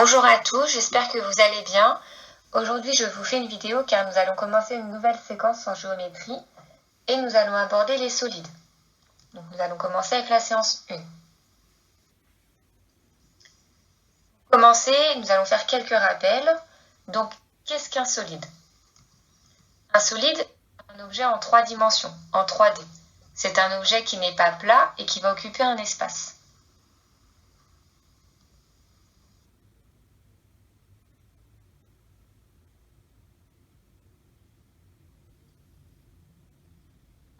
Bonjour à tous, j'espère que vous allez bien. Aujourd'hui, je vous fais une vidéo car nous allons commencer une nouvelle séquence en géométrie et nous allons aborder les solides. Donc, nous allons commencer avec la séance 1. Pour commencer, nous allons faire quelques rappels. Donc, qu'est-ce qu'un solide? Un solide est un objet en 3 dimensions, en 3D. C'est un objet qui n'est pas plat et qui va occuper un espace.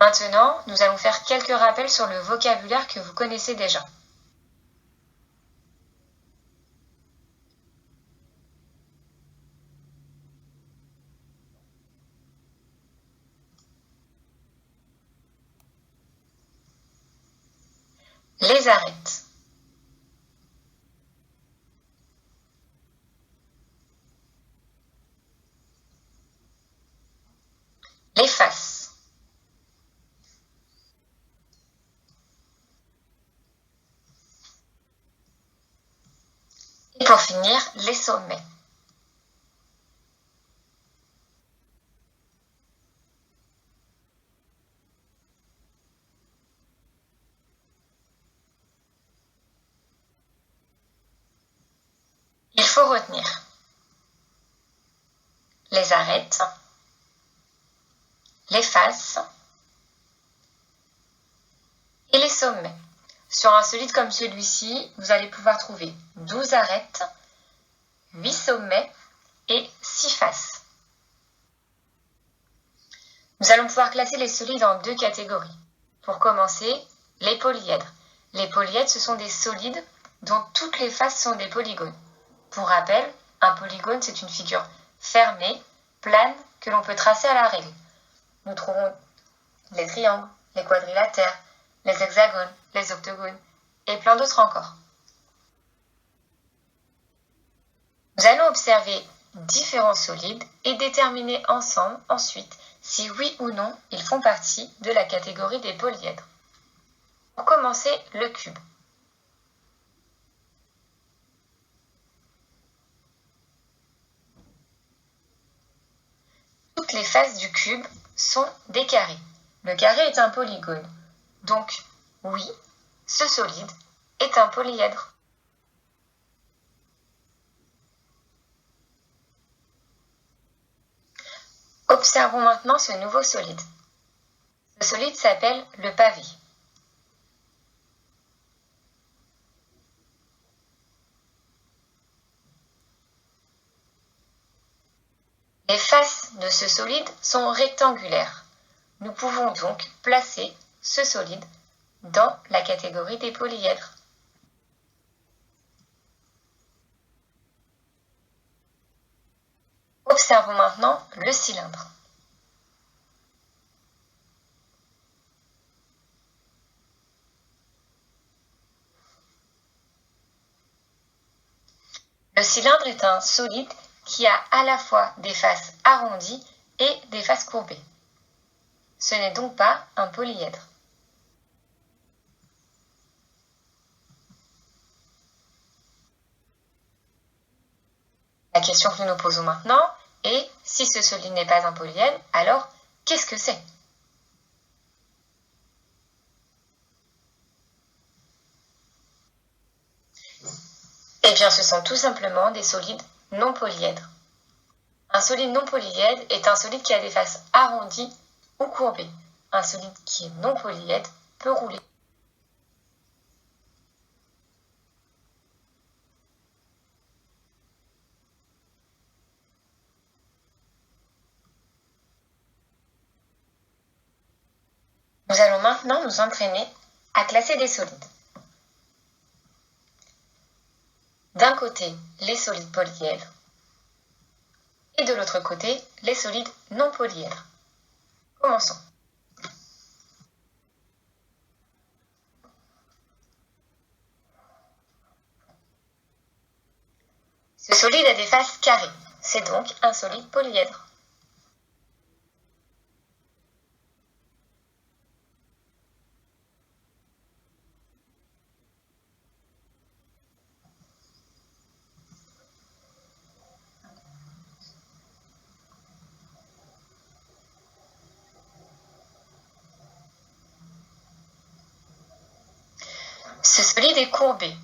Maintenant, nous allons faire quelques rappels sur le vocabulaire que vous connaissez déjà. Les arêtes. Les faces. Et pour finir, les sommets. Il faut retenir les arêtes, les faces et les sommets. Sur un solide comme celui-ci, vous allez pouvoir trouver 12 arêtes, 8 sommets et 6 faces. Nous allons pouvoir classer les solides en 2 catégories. Pour commencer, les polyèdres. Les polyèdres, ce sont des solides dont toutes les faces sont des polygones. Pour rappel, un polygone, c'est une figure fermée, plane, que l'on peut tracer à la règle. Nous trouvons les triangles, les quadrilatères, les hexagones, les octogones et plein d'autres encore. Nous allons observer différents solides et déterminer ensemble ensuite si oui ou non ils font partie de la catégorie des polyèdres. Pour commencer, le cube. Toutes les faces du cube sont des carrés. Le carré est un polygone. Donc, oui, ce solide est un polyèdre. Observons maintenant ce nouveau solide. Ce solide s'appelle le pavé. Les faces de ce solide sont rectangulaires. Nous pouvons donc placer ce solide dans la catégorie des polyèdres. Observons maintenant le cylindre. Le cylindre est un solide qui a à la fois des faces arrondies et des faces courbées. Ce n'est donc pas un polyèdre. La question que nous nous posons maintenant est, si ce solide n'est pas un polyèdre, alors qu'est-ce que c'est? Eh bien, ce sont tout simplement des solides non polyèdres. Un solide non polyèdre est un solide qui a des faces arrondies ou courbées. Un solide qui est non polyèdre peut rouler. Nous allons maintenant nous entraîner à classer des solides. D'un côté, les solides polyèdres et de l'autre côté, les solides non polyèdres. Commençons. Ce solide a des faces carrées, c'est donc un solide polyèdre. Ce solide est courbé.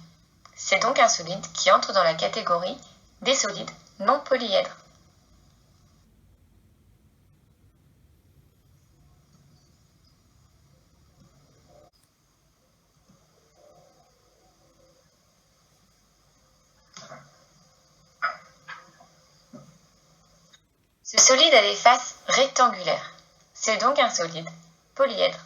C'est donc un solide qui entre dans la catégorie des solides non polyèdres. Ce solide a des faces rectangulaires. C'est donc un solide polyèdre.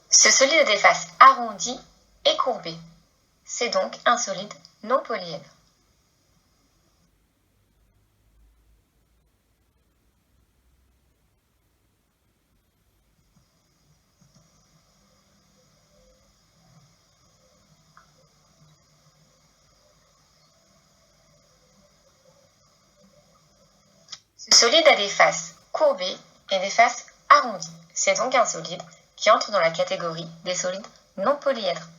Ce solide a des faces arrondies et courbées. C'est donc un solide non polyèdre. Ce solide a des faces courbées et des faces arrondies. C'est donc un solide qui entre dans la catégorie des solides non polyèdres.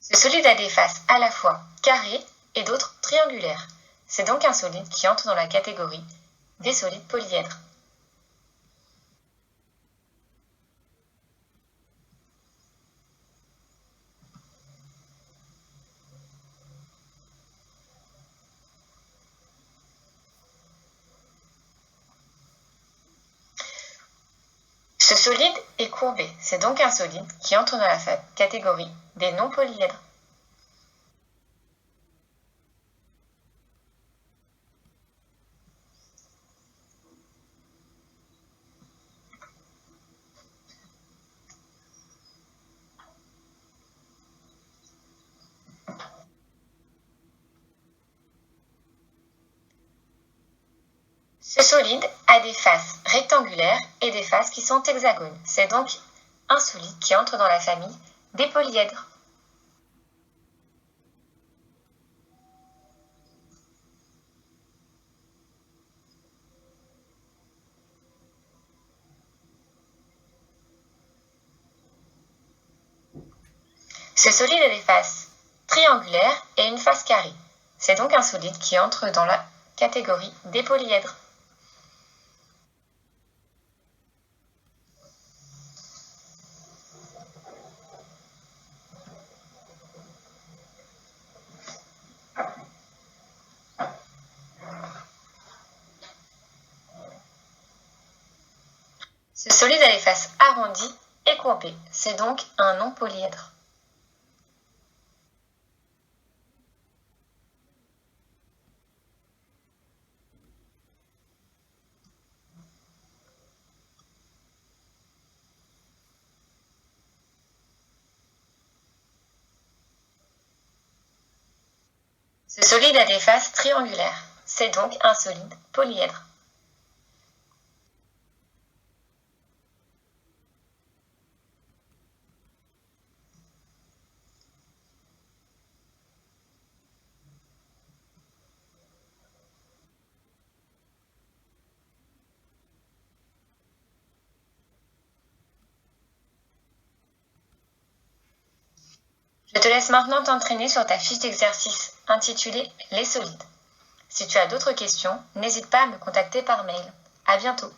Ce solide a des faces à la fois carrées et d'autres triangulaires. C'est donc un solide qui entre dans la catégorie des solides polyèdres. Ce solide est courbé. C'est donc un solide qui entre dans la catégorie des non polyèdres. Ce solide a des faces rectangulaires et des faces qui sont hexagones. C'est donc un solide qui entre dans la famille des polyèdres. Ce solide a des faces triangulaires et une face carrée. C'est donc un solide qui entre dans la catégorie des polyèdres. Ce solide a les faces arrondies et courbées. C'est donc un non polyèdre. Ce solide a des faces triangulaires. C'est donc un solide polyèdre. Je te laisse maintenant t'entraîner sur ta fiche d'exercice intitulée Les solides. Si tu as d'autres questions, n'hésite pas à me contacter par mail. À bientôt.